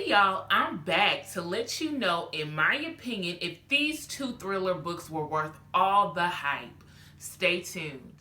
Hey y'all, I'm back to let you know, in my opinion, if these two thriller books were worth all the hype. Stay tuned.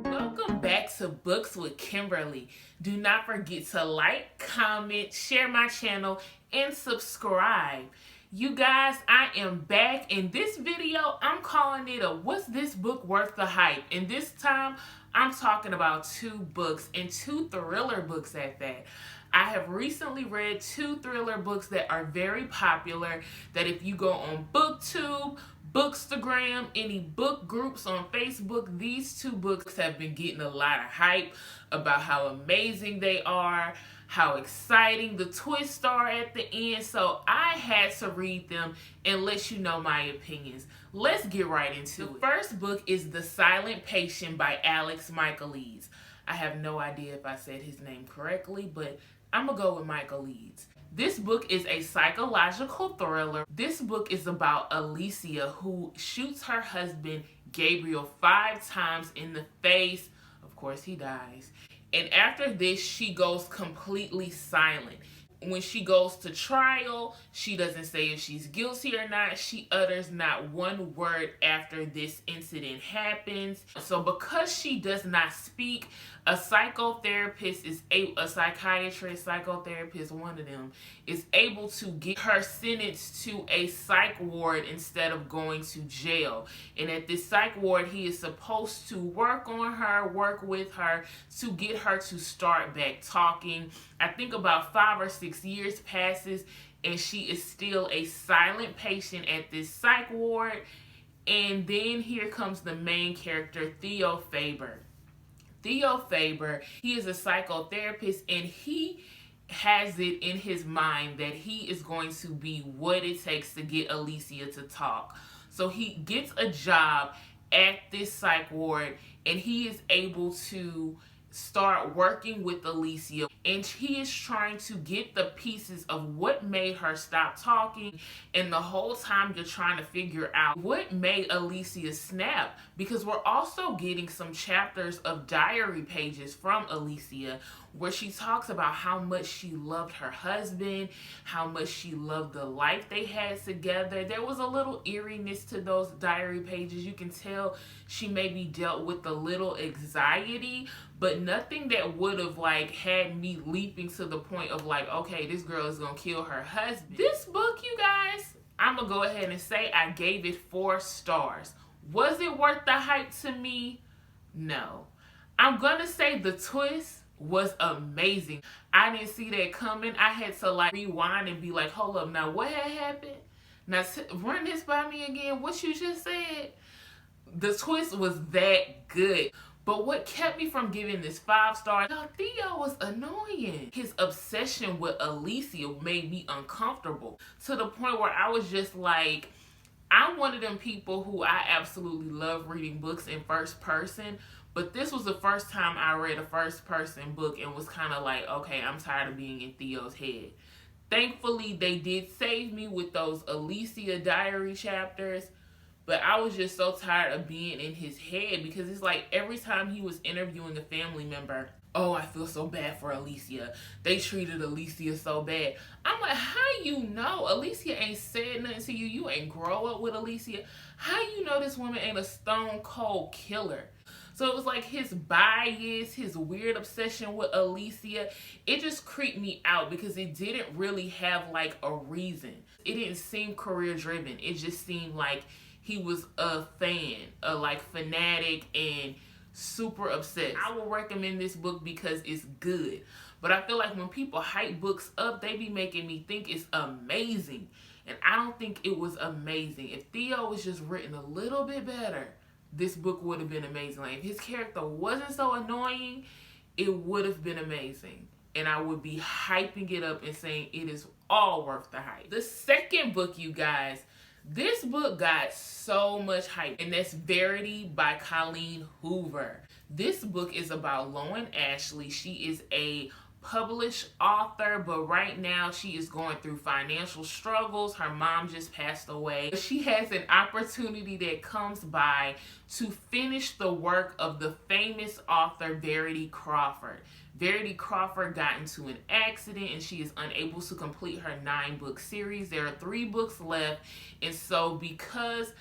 Welcome back to Books with Kimberly. Do not forget to like, comment, share my channel, and subscribe. You guys, I am back. In this video, I'm calling it a "Was this book worth the hype?" And this time, I'm talking about two books, and two thriller books at that. I have recently read two thriller books that are very popular, that if you go on BookTube, Bookstagram, any book groups on Facebook, these two books have been getting a lot of hype about how amazing they are, how exciting the twists are at the end. So I had to read them and let you know my opinions. Let's get right into it. The first book is The Silent Patient by Alex Michaelis. I have no idea if I said his name correctly, but I'm gonna go with Michaelis. This book is a psychological thriller. This book is about Alicia, who shoots her husband Gabriel 5 times in the face. Of course, he dies. And after this, she goes completely silent. When she goes to trial, she doesn't say if she's guilty or not. She utters not one word after this incident happens. So because she does not speak, a psychotherapist a psychiatrist, psychotherapist, one of them, is able to get her sentenced to a psych ward instead of going to jail. And at this psych ward, he is supposed to work on her, work with her to get her to start back talking. I think about 5 or 6 years passes and she is still a silent patient at this psych ward. And then here comes the main character, Theo Faber. Theo Faber, he is a psychotherapist, and he has it in his mind that he is going to be what it takes to get Alicia to talk. So he gets a job at this psych ward, and he is able to start working with Alicia, and he is trying to get the pieces of what made her stop talking. And the whole time you're trying to figure out what made Alicia snap, because we're also getting some chapters of diary pages from Alicia where she talks about how much she loved her husband, how much she loved the life they had together. There was a little eeriness to those diary pages. You can tell she maybe dealt with a little anxiety, but nothing that would have had me leaping to the point of okay, this girl is gonna kill her husband. This book, you guys, I'm gonna go ahead and say I gave it 4 stars. Was it worth the hype to me? No. I'm gonna say the twist was amazing. I didn't see that coming. I had to rewind and be like, hold up, now what had happened? Now run this by me again, what you just said. The twist was that good. But what kept me from giving this 5 stars, Theo was annoying. His obsession with Alicia made me uncomfortable to the point where I was just like, I'm one of them people who I absolutely love reading books in first person, but this was the first time I read a first person book and was kind of like, okay, I'm tired of being in Theo's head. Thankfully, they did save me with those Alicia diary chapters, but I was just so tired of being in his head, because it's like every time he was interviewing a family member, oh, I feel so bad for Alicia. They treated Alicia so bad. I'm like, how you know? Alicia ain't said nothing to you. You ain't grow up with Alicia. How you know this woman ain't a stone cold killer? So it was like his bias, his weird obsession with Alicia. It just creeped me out because it didn't really have a reason. It didn't seem career driven. It just seemed like he was a fan, a fanatic and super obsessed. I will recommend this book because it's good. But I feel like when people hype books up, they be making me think it's amazing. And I don't think it was amazing. If Theo was just written a little bit better, this book would have been amazing. If his character wasn't so annoying, it would have been amazing. And I would be hyping it up and saying it is all worth the hype. The second book, you guys, this book got so much hype, and that's Verity by Colleen Hoover. This book is about Lauren Ashley. She is a published author, but right now she is going through financial struggles. Her mom just passed away. She has an opportunity that comes by to finish the work of the famous author Verity Crawford. Verity Crawford got into an accident and she is unable to complete her 9-book series. There are 3 books left, and so because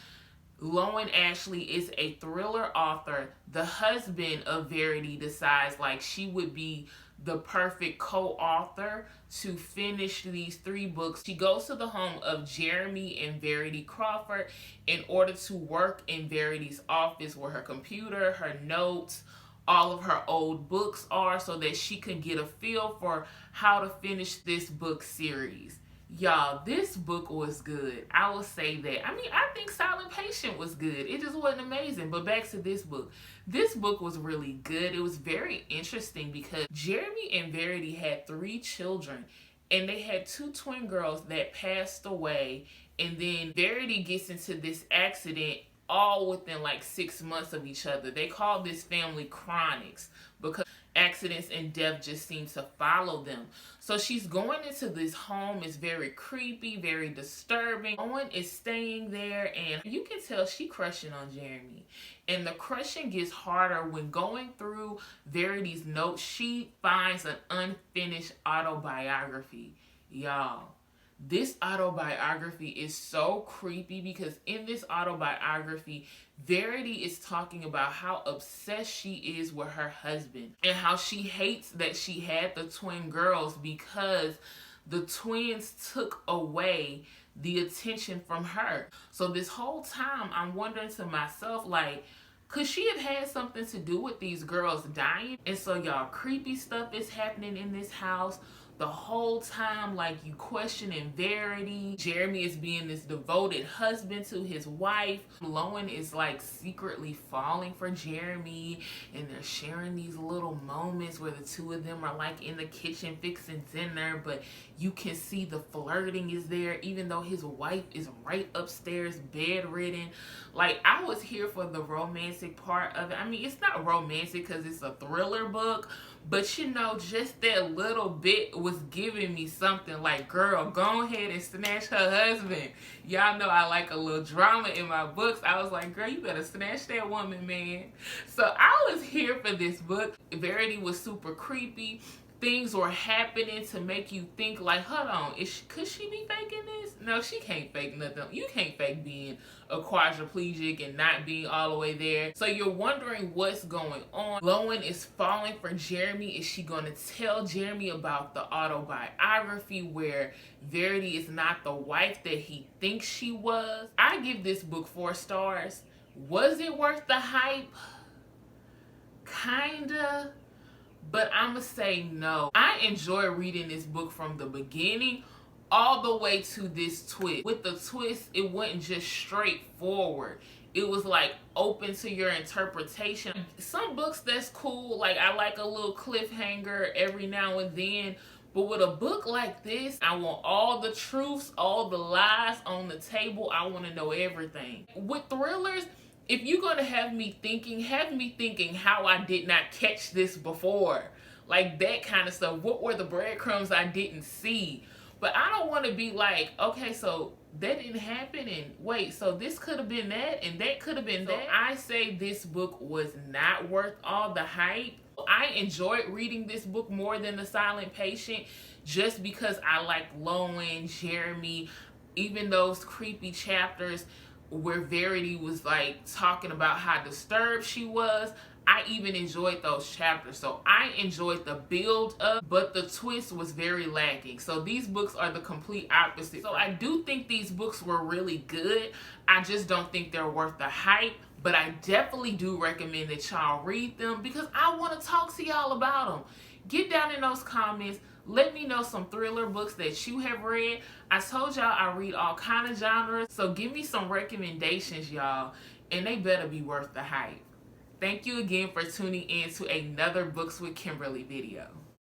Lowen Ashley is a thriller author, the husband of Verity decides like she would be the perfect co-author to finish these 3 books. She goes to the home of Jeremy and Verity Crawford in order to work in Verity's office where her computer, her notes, all of her old books are, so that she can get a feel for how to finish this book series. Y'all, this book was good. I will say that. I mean, I think Silent Patient was good. It just wasn't amazing. But back to this book. This book was really good. It was very interesting because Jeremy and Verity had 3 children. And they had 2 twin girls that passed away. And then Verity gets into this accident all within like 6 months of each other. They call this family chronics because accidents and death just seem to follow them. So she's going into this home. It's very creepy, very disturbing. Owen is staying there and you can tell she crushing on Jeremy. And the crushing gets harder when going through Verity's notes, she finds an unfinished autobiography. Y'all, this autobiography is so creepy because in this autobiography, Verity is talking about how obsessed she is with her husband and how she hates that she had the twin girls because the twins took away the attention from her. So this whole time I'm wondering to myself, like, could she have had something to do with these girls dying? And so y'all, creepy stuff is happening in this house. The whole time, like, you questioning Verity. Jeremy is being this devoted husband to his wife. Lowen is like secretly falling for Jeremy, and they're sharing these little moments where the 2 of them are like in the kitchen fixing dinner, but you can see the flirting is there even though his wife is right upstairs bedridden. Like, I was here for the romantic part of it. I mean, it's not romantic because it's a thriller book, but you know, just that little bit was giving me something like, girl, go ahead and snatch her husband. Y'all know I like a little drama in my books. I was like, girl, you better snatch that woman, man. So I was here for this book. Verity was super creepy. Things were happening to make you think like, hold on, could she be faking this? No, she can't fake nothing. You can't fake being a quadriplegic and not being all the way there. So you're wondering what's going on. Lowen is falling for Jeremy. Is she going to tell Jeremy about the autobiography where Verity is not the wife that he thinks she was? I give this book 4 stars. Was it worth the hype? Kinda. But I'ma say no. I enjoy reading this book from the beginning all the way to this twist. With the twist, it wasn't just straightforward. It was like open to your interpretation. Some books that's cool, like I like a little cliffhanger every now and then. But with a book like this, I want all the truths, all the lies on the table. I want to know everything. With thrillers, if you're going to have me thinking how I did not catch this before. Like that kind of stuff. What were the breadcrumbs I didn't see? But I don't want to be like, okay, so that didn't happen, and wait, so this could have been that, and that could have been that. I say this book was not worth all the hype. I enjoyed reading this book more than The Silent Patient just because I like Lowen, Jeremy, even those creepy chapters where Verity was like talking about how disturbed she was. I even enjoyed those chapters. So I enjoyed the build up, but the twist was very lacking. So these books are the complete opposite. So I do think these books were really good. I just don't think they're worth the hype. But I definitely do recommend that y'all read them because I want to talk to y'all about them. Get down in those comments. Let me know some thriller books that you have read. I told y'all I read all kind of genres. So give me some recommendations, y'all. And they better be worth the hype. Thank you again for tuning in to another Books with Kimberly video.